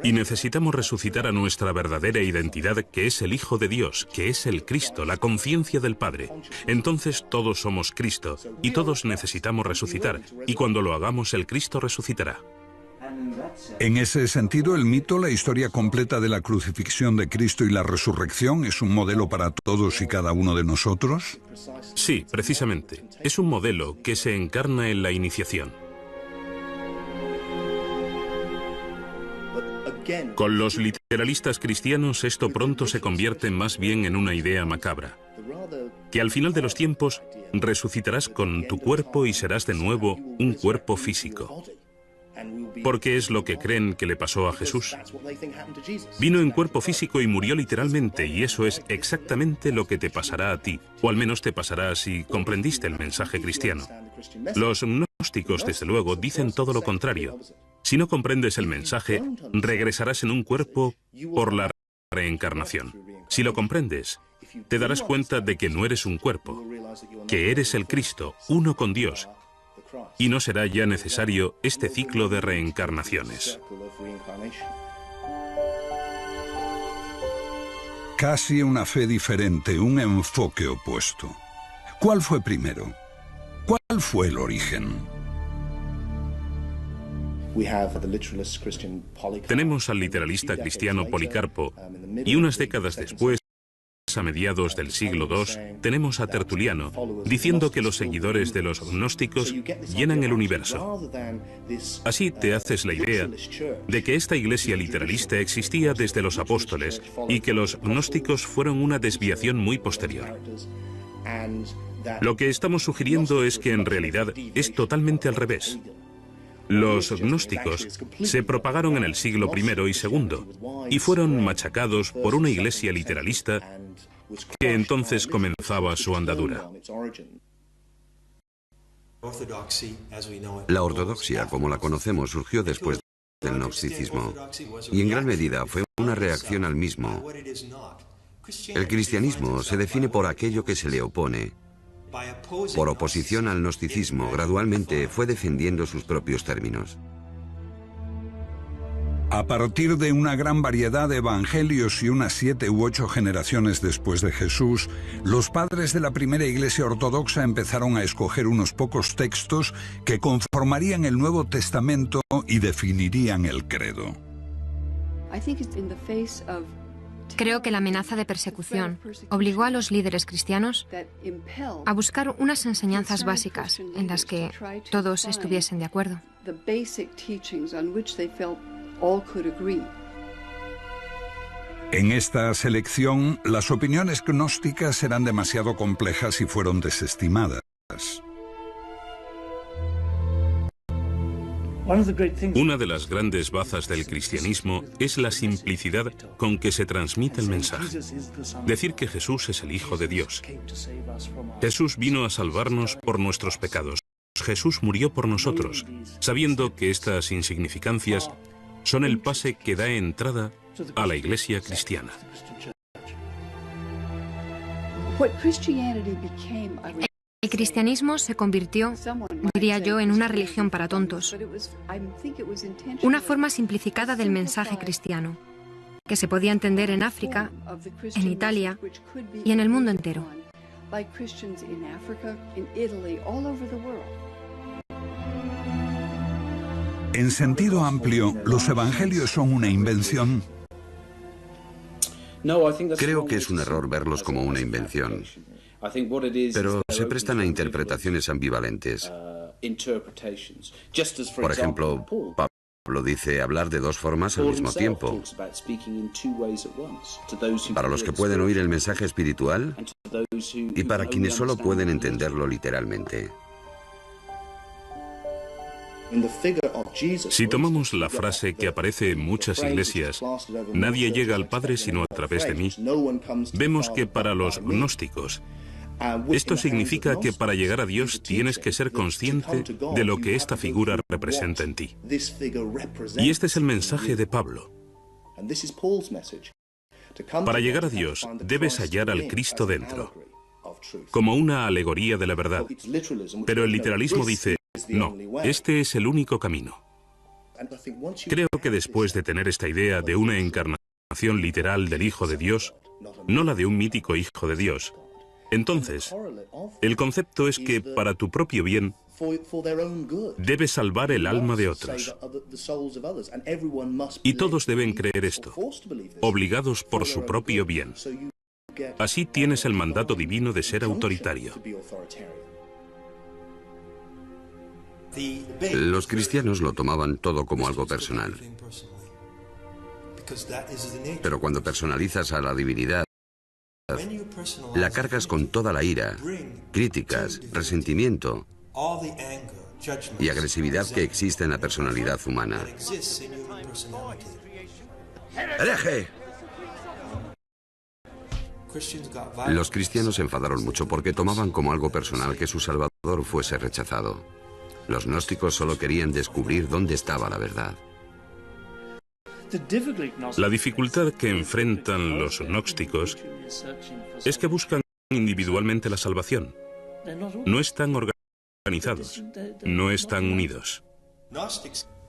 Y necesitamos resucitar a nuestra verdadera identidad, que es el Hijo de Dios, que es el Cristo, la conciencia del Padre. Entonces todos somos Cristo, y todos necesitamos resucitar, y cuando lo hagamos el Cristo resucitará. En ese sentido, el mito, la historia completa de la crucifixión de Cristo y la resurrección, ¿es un modelo para todos y cada uno de nosotros? Sí, precisamente. Es un modelo que se encarna en la iniciación. Con los literalistas cristianos esto pronto se convierte más bien en una idea macabra, que al final de los tiempos resucitarás con tu cuerpo y serás de nuevo un cuerpo físico. Porque es lo que creen que le pasó a Jesús. Vino en cuerpo físico y murió literalmente, y eso es exactamente lo que te pasará a ti, o al menos te pasará si comprendiste el mensaje cristiano. Los gnósticos, desde luego, dicen todo lo contrario. Si no comprendes el mensaje, regresarás en un cuerpo por la reencarnación. Si lo comprendes, te darás cuenta de que no eres un cuerpo, que eres el Cristo, uno con Dios, y no será ya necesario este ciclo de reencarnaciones. Casi una fe diferente, un enfoque opuesto. ¿Cuál fue primero? ¿Cuál fue el origen? Tenemos al literalista cristiano Policarpo, y unas décadas después a mediados del siglo II, tenemos a Tertuliano diciendo que los seguidores de los gnósticos llenan el universo. Así te haces la idea de que esta iglesia literalista existía desde los apóstoles y que los gnósticos fueron una desviación muy posterior. Lo que estamos sugiriendo es que en realidad es totalmente al revés. Los gnósticos se propagaron en el siglo I y II y fueron machacados por una iglesia literalista que entonces comenzaba su andadura. La ortodoxia, como la conocemos, surgió después del gnosticismo y en gran medida fue una reacción al mismo. El cristianismo se define por aquello que se le opone. Por oposición al gnosticismo, gradualmente fue defendiendo sus propios términos. A partir de una gran variedad de evangelios y unas 7 u 8 generaciones después de Jesús, los padres de la primera iglesia ortodoxa empezaron a escoger unos pocos textos que conformarían el Nuevo Testamento y definirían el credo. Creo que la amenaza de persecución obligó a los líderes cristianos a buscar unas enseñanzas básicas en las que todos estuviesen de acuerdo. En esta selección, las opiniones gnósticas eran demasiado complejas y fueron desestimadas. Una de las grandes bazas del cristianismo es la simplicidad con que se transmite el mensaje. Decir que Jesús es el Hijo de Dios. Jesús vino a salvarnos por nuestros pecados. Jesús murió por nosotros, sabiendo que estas insignificancias son el pase que da entrada a la iglesia cristiana. El cristianismo se convirtió, diría yo, en una religión para tontos. Una forma simplificada del mensaje cristiano, que se podía entender en África, en Italia y en el mundo entero. En sentido amplio, los evangelios son una invención. Creo que es un error verlos como una invención, pero se prestan a interpretaciones ambivalentes. Por ejemplo, Pablo dice hablar de dos formas al mismo tiempo. Para los que pueden oír el mensaje espiritual y para quienes solo pueden entenderlo literalmente. Si tomamos la frase que aparece en muchas iglesias, nadie llega al Padre sino a través de mí, vemos que para los gnósticos, esto significa que para llegar a Dios tienes que ser consciente de lo que esta figura representa en ti. Y este es el mensaje de Pablo. Para llegar a Dios debes hallar al Cristo dentro, como una alegoría de la verdad. Pero el literalismo dice, no, este es el único camino. Creo que después de tener esta idea de una encarnación literal del Hijo de Dios, no la de un mítico Hijo de Dios, entonces, el concepto es que para tu propio bien, debes salvar el alma de otros. Y todos deben creer esto, obligados por su propio bien. Así tienes el mandato divino de ser autoritario. Los cristianos lo tomaban todo como algo personal. Pero cuando personalizas a la divinidad, la cargas con toda la ira, críticas, resentimiento y agresividad que existe en la personalidad humana. ¡Hereje! Los cristianos se enfadaron mucho porque tomaban como algo personal que su Salvador fuese rechazado. Los gnósticos solo querían descubrir dónde estaba la verdad. La dificultad que enfrentan los gnósticos es que buscan individualmente la salvación. No están organizados, no están unidos.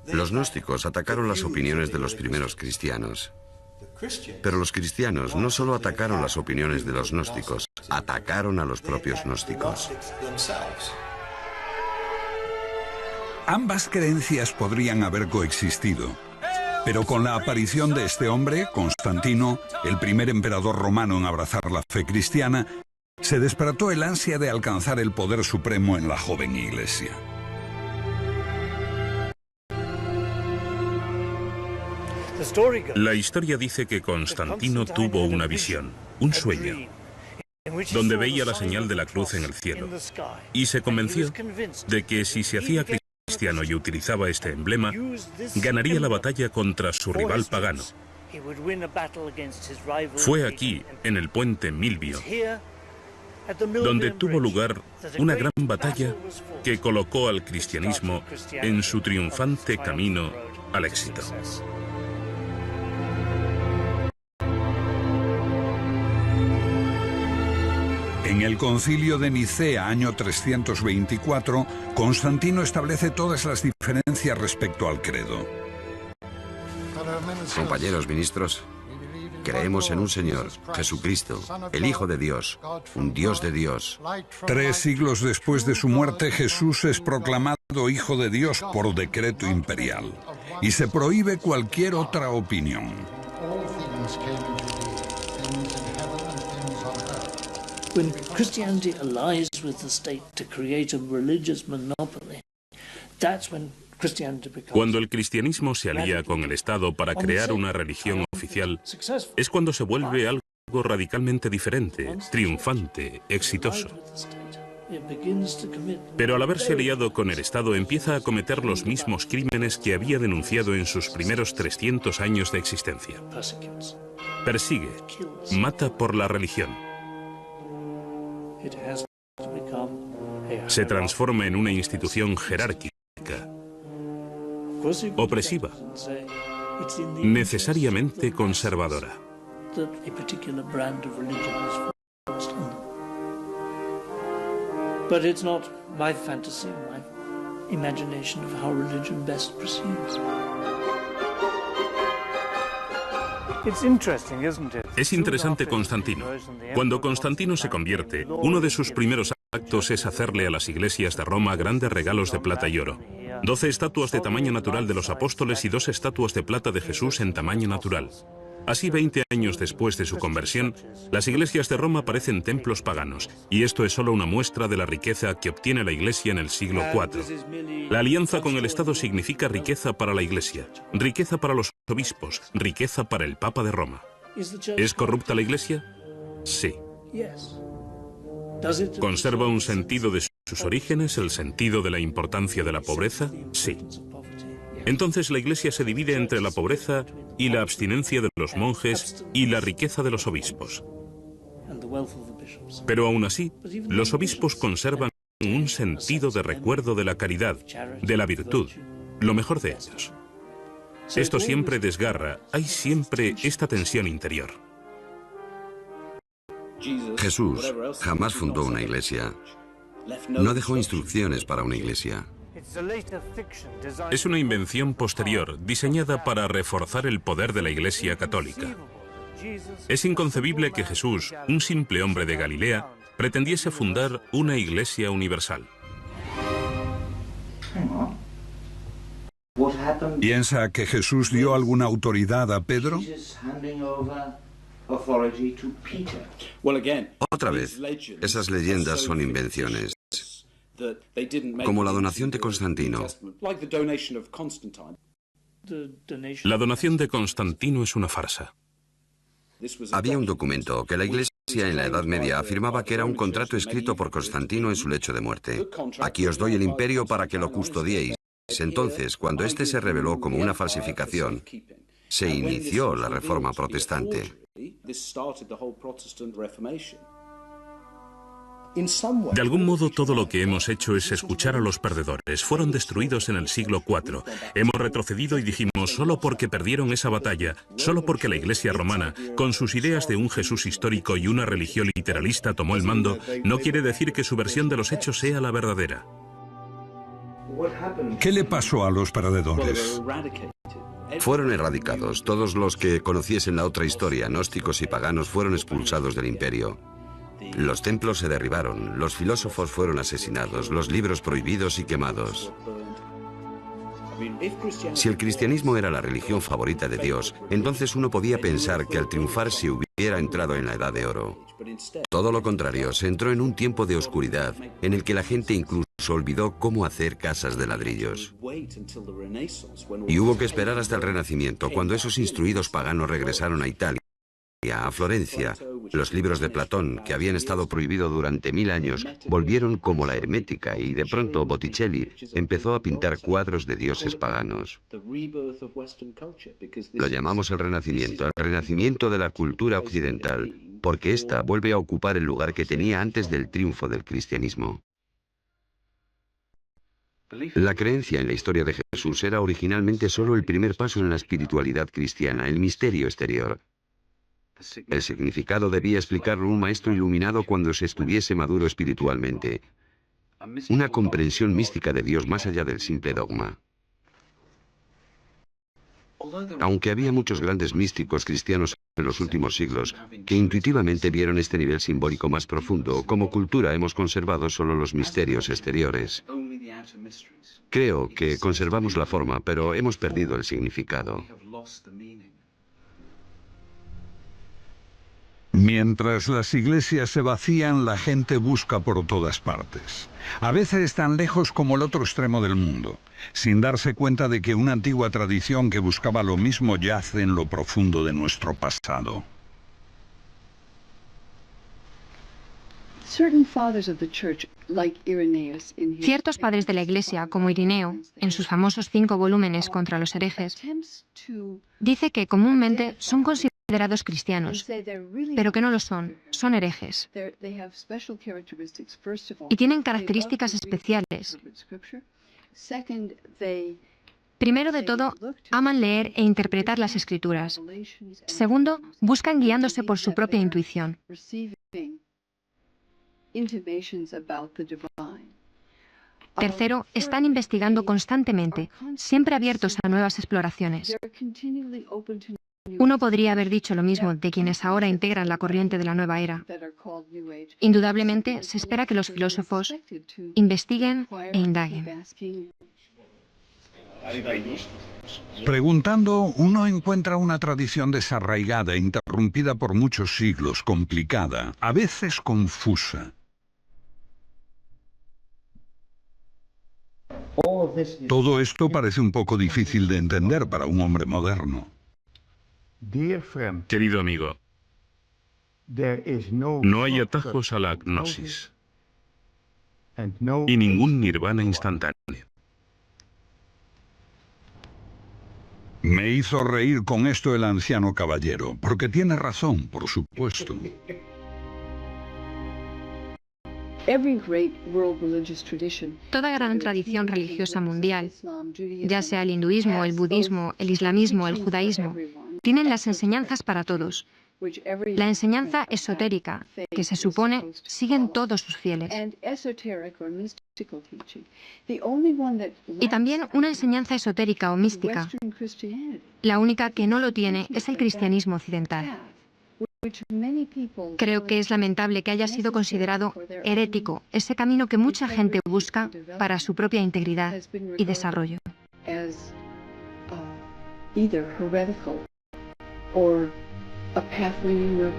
Los gnósticos atacaron las opiniones de los primeros cristianos. Pero los cristianos no solo atacaron las opiniones de los gnósticos, atacaron a los propios gnósticos. Ambas creencias podrían haber coexistido. Pero con la aparición de este hombre, Constantino, el primer emperador romano en abrazar la fe cristiana, se despertó el ansia de alcanzar el poder supremo en la joven iglesia. La historia dice que Constantino tuvo una visión, un sueño, donde veía la señal de la cruz en el cielo, y se convenció de que si se hacía cristiano y utilizaba este emblema, ganaría la batalla contra su rival pagano. Fue aquí, en el puente Milvio, donde tuvo lugar una gran batalla que colocó al cristianismo en su triunfante camino al éxito. En el Concilio de Nicea, año 324, Constantino establece todas las diferencias respecto al credo. Compañeros ministros, creemos en un Señor, Jesucristo, el Hijo de Dios, un Dios de Dios. 3 siglos después de su muerte, Jesús es proclamado Hijo de Dios por decreto imperial, y se prohíbe cualquier otra opinión. When Christianity allies with the state to create a religious monopoly, that's when Christianity becomes... Cuando el cristianismo se alía con el Estado para crear una religión oficial, es cuando se vuelve algo radicalmente diferente, triunfante, exitoso. Pero al haberse aliado con el Estado empieza a cometer los mismos crímenes que había denunciado en sus primeros 300 años de existencia. Persigue, mata por la religión. Se transforma en una institución jerárquica, opresiva, necesariamente conservadora. But it's not my fantasy, my imagination of how religion best proceeds. Es interesante Constantino. Cuando Constantino se convierte, uno de sus primeros actos es hacerle a las iglesias de Roma grandes regalos de plata y oro. 12 estatuas de tamaño natural de los apóstoles y 2 estatuas de plata de Jesús en tamaño natural. Así, 20 años después de su conversión, las iglesias de Roma parecen templos paganos, y esto es solo una muestra de la riqueza que obtiene la Iglesia en el siglo IV. La alianza con el Estado significa riqueza para la Iglesia, riqueza para los obispos, riqueza para el Papa de Roma. ¿Es corrupta la Iglesia? Sí. ¿Conserva un sentido de sus orígenes, el sentido de la importancia de la pobreza? Sí. Entonces la Iglesia se divide entre la pobreza y la abstinencia de los monjes y la riqueza de los obispos. Pero aún así, los obispos conservan un sentido de recuerdo de la caridad, de la virtud, lo mejor de ellos. Esto siempre desgarra, hay siempre esta tensión interior. Jesús jamás fundó una iglesia. No dejó instrucciones para una iglesia. Es una invención posterior, diseñada para reforzar el poder de la Iglesia católica. Es inconcebible que Jesús, un simple hombre de Galilea, pretendiese fundar una iglesia universal. ¿Piensa que Jesús dio alguna autoridad a Pedro? Otra vez, esas leyendas son invenciones. Como la donación de Constantino. La donación de Constantino es una farsa. Había un documento que la Iglesia en la Edad Media afirmaba que era un contrato escrito por Constantino en su lecho de muerte. Aquí os doy el imperio para que lo custodiéis. Entonces, cuando este se reveló como una falsificación, se inició la Reforma Protestante. De algún modo, todo lo que hemos hecho es escuchar a los perdedores. Fueron destruidos en el siglo IV. Hemos retrocedido y dijimos, solo porque perdieron esa batalla, solo porque la Iglesia romana, con sus ideas de un Jesús histórico y una religión literalista, tomó el mando, no quiere decir que su versión de los hechos sea la verdadera. ¿Qué le pasó a los perdedores? Fueron erradicados. Todos los que conociesen la otra historia, gnósticos y paganos, fueron expulsados del imperio. Los templos se derribaron, los filósofos fueron asesinados, los libros prohibidos y quemados. Si el cristianismo era la religión favorita de Dios, entonces uno podía pensar que al triunfar se hubiera entrado en la Edad de Oro. Todo lo contrario, se entró en un tiempo de oscuridad, en el que la gente incluso olvidó cómo hacer casas de ladrillos. Y hubo que esperar hasta el Renacimiento, cuando esos instruidos paganos regresaron a Italia, a Florencia. Los libros de Platón, que habían estado prohibidos durante 1000 años, volvieron como la hermética y de pronto Botticelli empezó a pintar cuadros de dioses paganos. Lo llamamos el renacimiento de la cultura occidental, porque ésta vuelve a ocupar el lugar que tenía antes del triunfo del cristianismo. La creencia en la historia de Jesús era originalmente solo el primer paso en la espiritualidad cristiana, el misterio exterior. El significado debía explicarlo un maestro iluminado cuando se estuviese maduro espiritualmente. Una comprensión mística de Dios más allá del simple dogma. Aunque había muchos grandes místicos cristianos en los últimos siglos que intuitivamente vieron este nivel simbólico más profundo, como cultura hemos conservado solo los misterios exteriores. Creo que conservamos la forma, pero hemos perdido el significado. Mientras las iglesias se vacían, la gente busca por todas partes. A veces tan lejos como el otro extremo del mundo, sin darse cuenta de que una antigua tradición que buscaba lo mismo yace en lo profundo de nuestro pasado. Ciertos padres de la Iglesia, como Irineo, en sus famosos 5 volúmenes contra los herejes, dice que comúnmente son considerados cristianos, pero que no lo son, son herejes. Y tienen características especiales. Primero de todo, aman leer e interpretar las Escrituras. Segundo, buscan guiándose por su propia intuición. Tercero, están investigando constantemente, siempre abiertos a nuevas exploraciones. Uno podría haber dicho lo mismo de quienes ahora integran la corriente de la nueva era. Indudablemente, se espera que los filósofos investiguen e indaguen. Preguntando, uno encuentra una tradición desarraigada, interrumpida por muchos siglos, complicada, a veces confusa. Todo esto parece un poco difícil de entender para un hombre moderno. Querido amigo, no hay atajos a la agnosis y ningún nirvana instantáneo. Me hizo reír con esto el anciano caballero, porque tiene razón, por supuesto. Toda gran tradición religiosa mundial, ya sea el hinduismo, el budismo, el islamismo, el judaísmo, tienen las enseñanzas para todos. La enseñanza esotérica, que se supone siguen todos sus fieles. Y también una enseñanza esotérica o mística. La única que no lo tiene es el cristianismo occidental. Creo que es lamentable que haya sido considerado herético ese camino que mucha gente busca para su propia integridad y desarrollo. A path leading nowhere.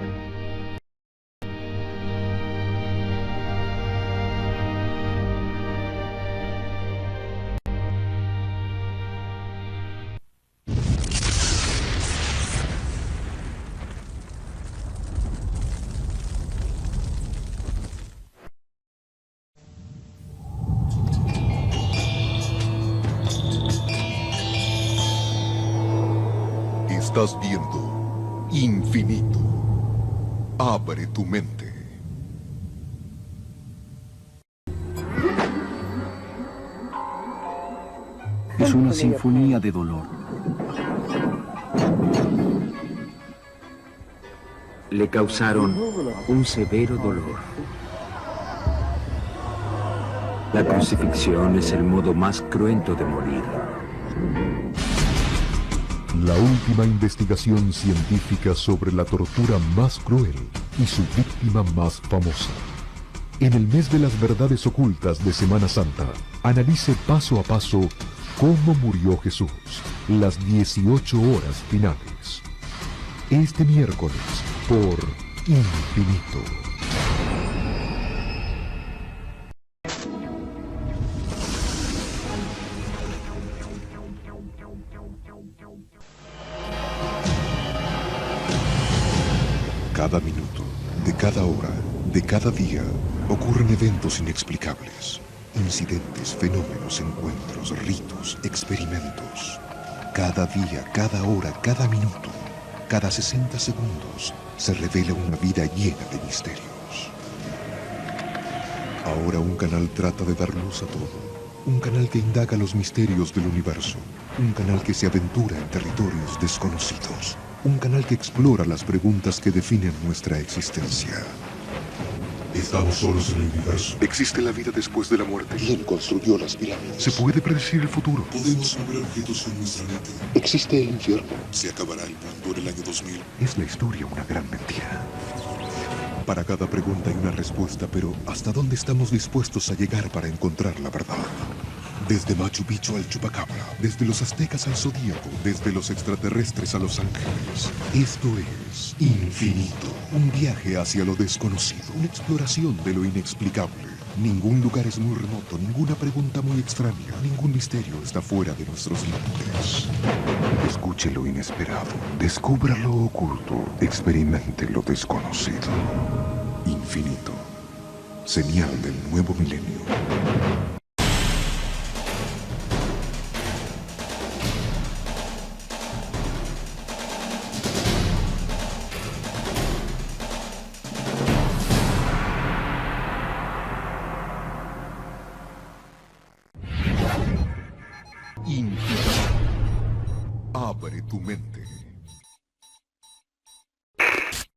Estás viendo Infinito. Abre tu mente. Es una sinfonía de dolor. Le causaron un severo dolor. La crucifixión es el modo más cruento de morir. La última investigación científica sobre la tortura más cruel y su víctima más famosa. En el mes de las verdades ocultas de Semana Santa, analice paso a paso ¿Cómo murió Jesús? Las 18 horas finales. Este miércoles por Infinito. Cada minuto, de cada hora, de cada día, ocurren eventos inexplicables. Incidentes, fenómenos, encuentros, ritos, experimentos. Cada día, cada hora, cada minuto, cada 60 segundos, se revela una vida llena de misterios. Ahora un canal trata de dar luz a todo. Un canal que indaga los misterios del universo. Un canal que se aventura en territorios desconocidos. Un canal que explora las preguntas que definen nuestra existencia. ¿Estamos solos en el universo? ¿Existe la vida después de la muerte? ¿Quién construyó las pirámides? ¿Se puede predecir el futuro? ¿Podemos mover objetos con nuestra mente? ¿Existe el infierno? ¿Se acabará el mundo en el año 2000? ¿Es la historia una gran mentira? Para cada pregunta hay una respuesta, pero ¿hasta dónde estamos dispuestos a llegar para encontrar la verdad? Desde Machu Picchu al Chupacabra, desde los aztecas al zodíaco, desde los extraterrestres a los ángeles. Esto es Infinito, un viaje hacia lo desconocido, una exploración de lo inexplicable. Ningún lugar es muy remoto, ninguna pregunta muy extraña, ningún misterio está fuera de nuestros límites. Escuche lo inesperado, descubra lo oculto, experimente lo desconocido. Infinito, señal del nuevo milenio. Infinito. Abre tu mente.